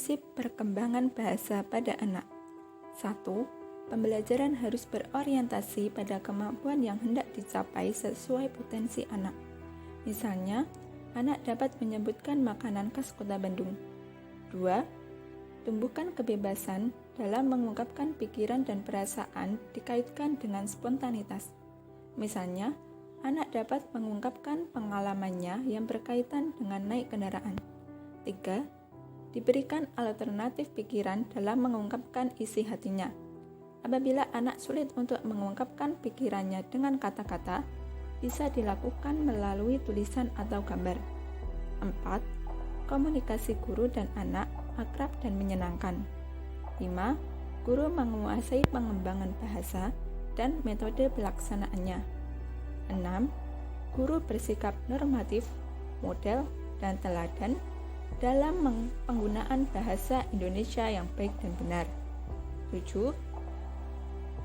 prinsip perkembangan bahasa pada anak. 1. Pembelajaran harus berorientasi pada kemampuan yang hendak dicapai sesuai potensi anak. Misalnya, anak dapat menyebutkan makanan khas Kota Bandung. 2. Tumbuhkan kebebasan dalam mengungkapkan pikiran dan perasaan dikaitkan dengan spontanitas. Misalnya, anak dapat mengungkapkan pengalamannya yang berkaitan dengan naik kendaraan. 3. Diberikan alternatif pikiran dalam mengungkapkan isi hatinya. Apabila anak sulit untuk mengungkapkan pikirannya dengan kata-kata, bisa dilakukan melalui tulisan atau gambar. 4. Komunikasi guru dan anak akrab dan menyenangkan. 5. Guru menguasai pengembangan bahasa dan metode pelaksanaannya. 6. Guru bersikap normatif, model, dan teladan dalam penggunaan bahasa Indonesia yang baik dan benar. 7.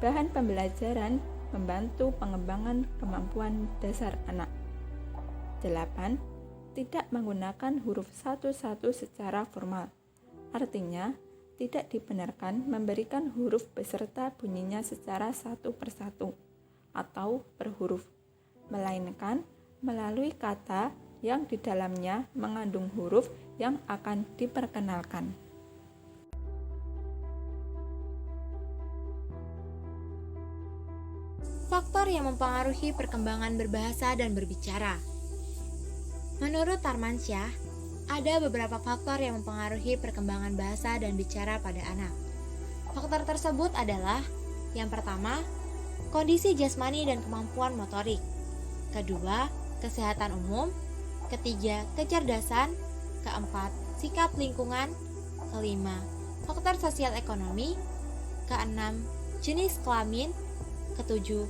Bahan pembelajaran membantu pengembangan kemampuan dasar anak. 8. Tidak menggunakan huruf satu-satu secara formal. Artinya, tidak dibenarkan memberikan huruf beserta bunyinya secara satu persatu atau per huruf, melainkan melalui kata yang di dalamnya mengandung huruf yang akan diperkenalkan. Faktor yang mempengaruhi perkembangan berbahasa dan berbicara. Menurut Tarmansyah, ada beberapa faktor yang mempengaruhi perkembangan bahasa dan bicara pada anak. Faktor tersebut adalah: yang pertama, kondisi jasmani dan kemampuan motorik. Kedua, kesehatan umum. Ketiga, kecerdasan. Keempat, sikap lingkungan. Kelima, faktor sosial ekonomi. Keenam, jenis kelamin. Ketujuh,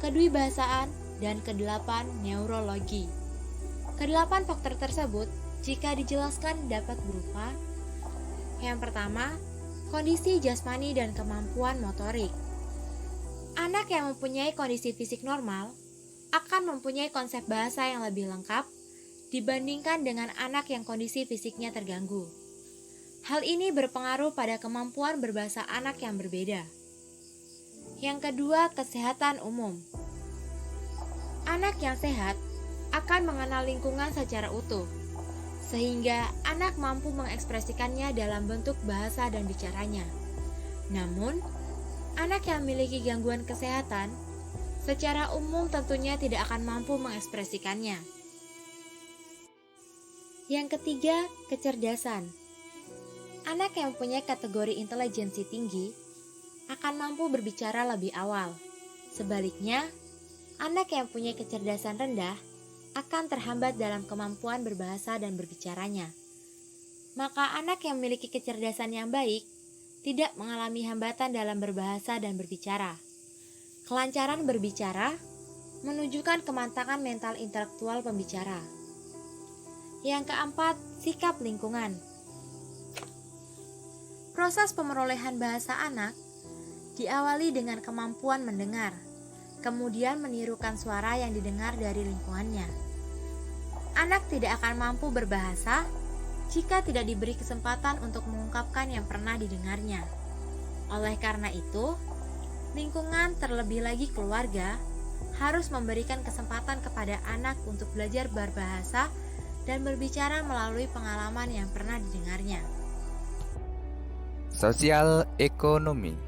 kedwibahasaan. Dan kedelapan, neurologi. Kedelapan faktor tersebut, jika dijelaskan, dapat berupa: yang pertama, kondisi jasmani dan kemampuan motorik. Anak yang mempunyai kondisi fisik normal akan mempunyai konsep bahasa yang lebih lengkap dibandingkan dengan anak yang kondisi fisiknya terganggu. Hal ini berpengaruh pada kemampuan berbahasa anak yang berbeda. Yang kedua, kesehatan umum. Anak yang sehat akan mengenal lingkungan secara utuh, sehingga anak mampu mengekspresikannya dalam bentuk bahasa dan bicaranya. Namun, anak yang memiliki gangguan kesehatan secara umum tentunya tidak akan mampu mengekspresikannya. Yang ketiga, kecerdasan. Anak yang mempunyai kategori intelijensi tinggi akan mampu berbicara lebih awal. Sebaliknya, anak yang mempunyai kecerdasan rendah akan terhambat dalam kemampuan berbahasa dan berbicaranya. Maka anak yang memiliki kecerdasan yang baik tidak mengalami hambatan dalam berbahasa dan berbicara. Kelancaran berbicara menunjukkan kematanggan mental intelektual pembicara. Yang keempat, sikap lingkungan. Proses pemerolehan bahasa anak diawali dengan kemampuan mendengar, kemudian menirukan suara yang didengar dari lingkungannya. Anak tidak akan mampu berbahasa jika tidak diberi kesempatan untuk mengungkapkan yang pernah didengarnya. Oleh karena itu, lingkungan, terlebih lagi keluarga, harus memberikan kesempatan kepada anak untuk belajar berbahasa dan berbicara melalui pengalaman yang pernah didengarnya. Sosial ekonomi.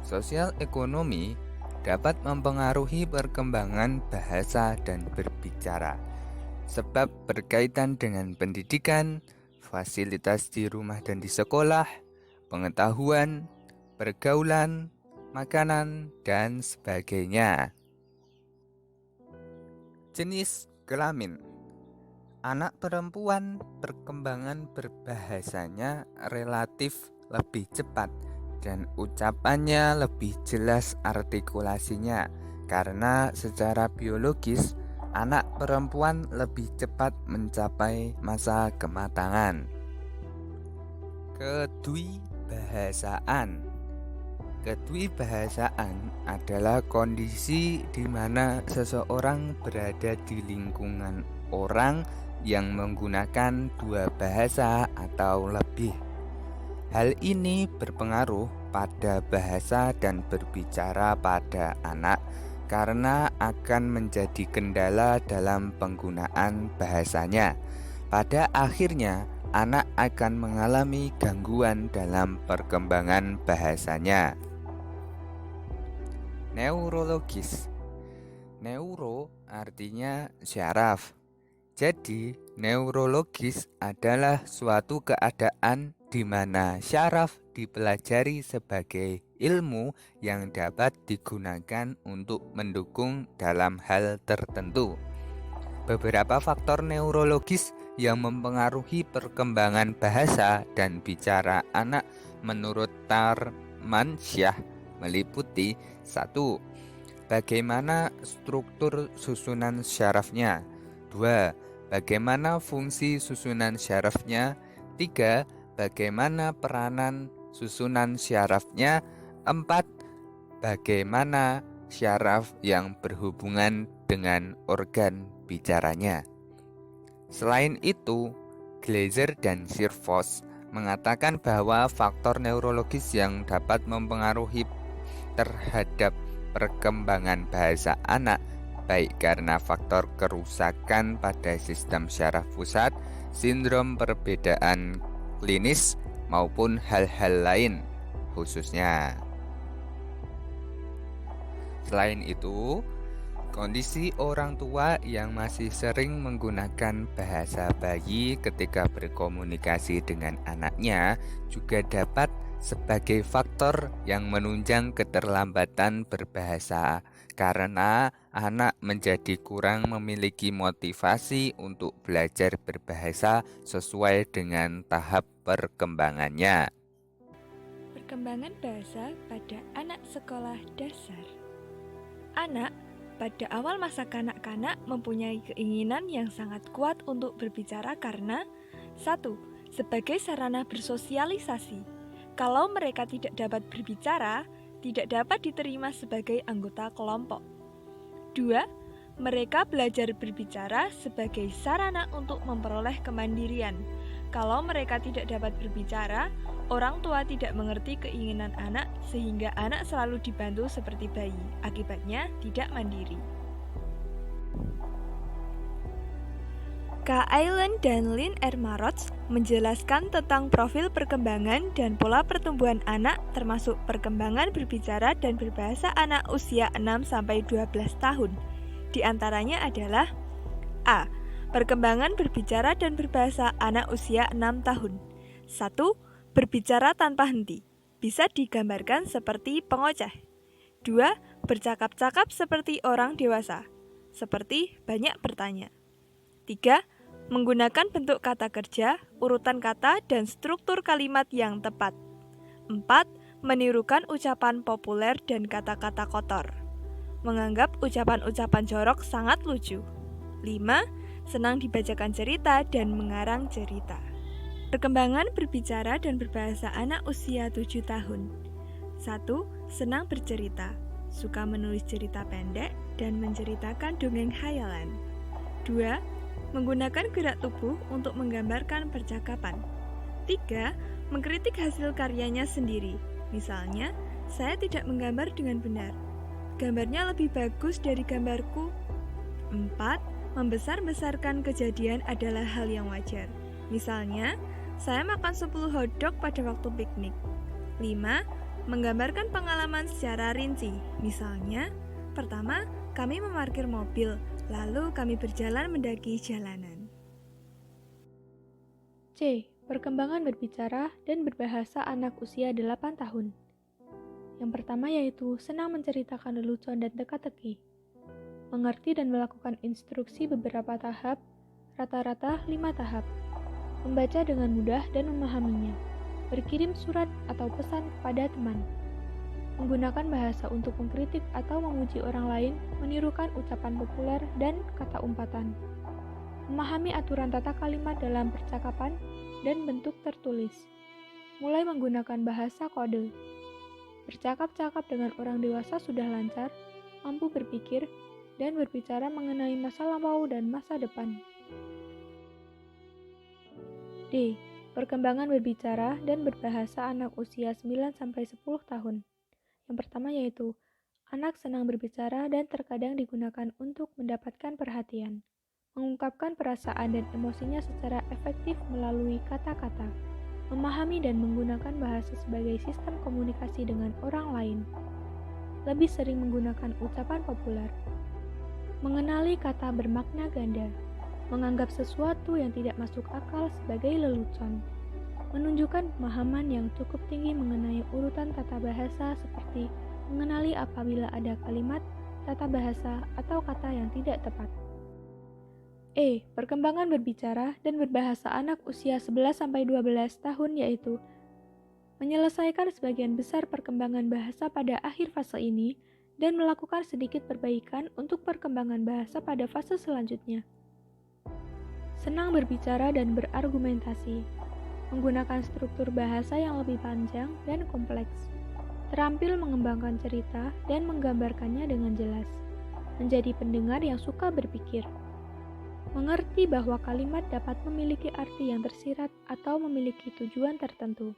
Sosial ekonomi dapat mempengaruhi perkembangan bahasa dan berbicara, sebab berkaitan dengan pendidikan, fasilitas di rumah dan di sekolah, pengetahuan, pergaulan, makanan, dan sebagainya. Jenis kelamin. Anak perempuan perkembangan berbahasanya relatif lebih cepat dan ucapannya lebih jelas artikulasinya, karena secara biologis anak perempuan lebih cepat mencapai masa kematangan. Kedwibahasaan. Kedwibahasaan adalah kondisi di mana seseorang berada di lingkungan orang yang menggunakan dua bahasa atau lebih. Hal ini berpengaruh pada bahasa dan berbicara pada anak karena akan menjadi kendala dalam penggunaan bahasanya. Pada akhirnya, anak akan mengalami gangguan dalam perkembangan bahasanya. Neurologis. Neuro artinya syaraf. Jadi, neurologis adalah suatu keadaan di mana syaraf dipelajari sebagai ilmu yang dapat digunakan untuk mendukung dalam hal tertentu. Beberapa faktor neurologis yang mempengaruhi perkembangan bahasa dan bicara anak menurut Tarmansyah meliputi 1. Bagaimana struktur susunan syarafnya. 2. Bagaimana fungsi susunan syarafnya. 3. Bagaimana peranan susunan syarafnya. 4. Bagaimana syaraf yang berhubungan dengan organ bicaranya. Selain itu, Glaser dan Sirfos mengatakan bahwa faktor neurologis yang dapat mempengaruhi terhadap perkembangan bahasa anak baik karena faktor kerusakan pada sistem syaraf pusat, sindrom perbedaan klinis, maupun hal-hal lain khususnya. Selain itu, kondisi orang tua yang masih sering menggunakan bahasa bayi ketika berkomunikasi dengan anaknya juga dapat sebagai faktor yang menunjang keterlambatan berbahasa karena anak menjadi kurang memiliki motivasi untuk belajar berbahasa sesuai dengan tahap perkembangannya. Perkembangan bahasa pada anak sekolah dasar. Anak pada awal masa kanak-kanak mempunyai keinginan yang sangat kuat untuk berbicara karena 1. Sebagai sarana bersosialisasi. Kalau mereka tidak dapat berbicara, tidak dapat diterima sebagai anggota kelompok. 2. Mereka belajar berbicara sebagai sarana untuk memperoleh kemandirian. Kalau mereka tidak dapat berbicara, orang tua tidak mengerti keinginan anak sehingga anak selalu dibantu seperti bayi. Akibatnya tidak mandiri. K. Island dan Lynn R. Marotz menjelaskan tentang profil perkembangan dan pola pertumbuhan anak termasuk perkembangan berbicara dan berbahasa anak usia 6-12 tahun. Di antaranya adalah A. Perkembangan berbicara dan berbahasa anak usia 6 tahun. 1. Berbicara tanpa henti. Bisa digambarkan seperti pengoceh. 2. Bercakap-cakap seperti orang dewasa. Seperti banyak bertanya. 3. Menggunakan bentuk kata kerja, urutan kata, dan struktur kalimat yang tepat. 4. Menirukan ucapan populer dan kata-kata kotor. Menganggap ucapan-ucapan jorok sangat lucu. 5. Senang dibacakan cerita dan mengarang cerita. Perkembangan berbicara dan berbahasa anak usia 7 tahun. 1. Senang bercerita, suka menulis cerita pendek dan menceritakan dongeng khayalan. 2. Menggunakan gerak tubuh untuk menggambarkan percakapan. 3. Mengkritik hasil karyanya sendiri. Misalnya, saya tidak menggambar dengan benar. Gambarnya lebih bagus dari gambarku. 4. Membesar-besarkan kejadian adalah hal yang wajar. Misalnya, saya makan 10 hotdog pada waktu piknik. 5. Menggambarkan pengalaman secara rinci. Misalnya, pertama, kami memarkir mobil, lalu kami berjalan mendaki jalanan. C. Perkembangan berbicara dan berbahasa anak usia 8 tahun. Yang pertama yaitu senang menceritakan lelucon dan teka-teki. Mengerti dan melakukan instruksi beberapa tahap, rata-rata 5 tahap. Membaca dengan mudah dan memahaminya. Berkirim surat atau pesan kepada teman. Menggunakan bahasa untuk mengkritik atau memuji orang lain, menirukan ucapan populer dan kata umpatan. Memahami aturan tata kalimat dalam percakapan dan bentuk tertulis. Mulai menggunakan bahasa kode. Bercakap-cakap dengan orang dewasa sudah lancar, mampu berpikir, dan berbicara mengenai masa lampau dan masa depan. D. perkembangan berbicara dan berbahasa anak usia 9-10 tahun. Yang pertama yaitu, anak senang berbicara dan terkadang digunakan untuk mendapatkan perhatian, mengungkapkan perasaan dan emosinya secara efektif melalui kata-kata, memahami dan menggunakan bahasa sebagai sistem komunikasi dengan orang lain, lebih sering menggunakan ucapan populer, mengenali kata bermakna ganda, menganggap sesuatu yang tidak masuk akal sebagai lelucon, menunjukkan pemahaman yang cukup tinggi mengenai urutan tata bahasa seperti mengenali apabila ada kalimat, tata bahasa, atau kata yang tidak tepat. Perkembangan berbicara dan berbahasa anak usia 11-12 tahun yaitu menyelesaikan sebagian besar perkembangan bahasa pada akhir fase ini dan melakukan sedikit perbaikan untuk perkembangan bahasa pada fase selanjutnya. Senang berbicara dan berargumentasi, menggunakan struktur bahasa yang lebih panjang dan kompleks, terampil mengembangkan cerita dan menggambarkannya dengan jelas, menjadi pendengar yang suka berpikir, mengerti bahwa kalimat dapat memiliki arti yang tersirat atau memiliki tujuan tertentu,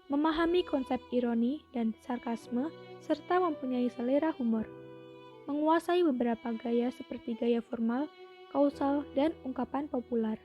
memahami konsep ironi dan sarkasme, serta mempunyai selera humor, menguasai beberapa gaya seperti gaya formal, kausal, dan ungkapan populer.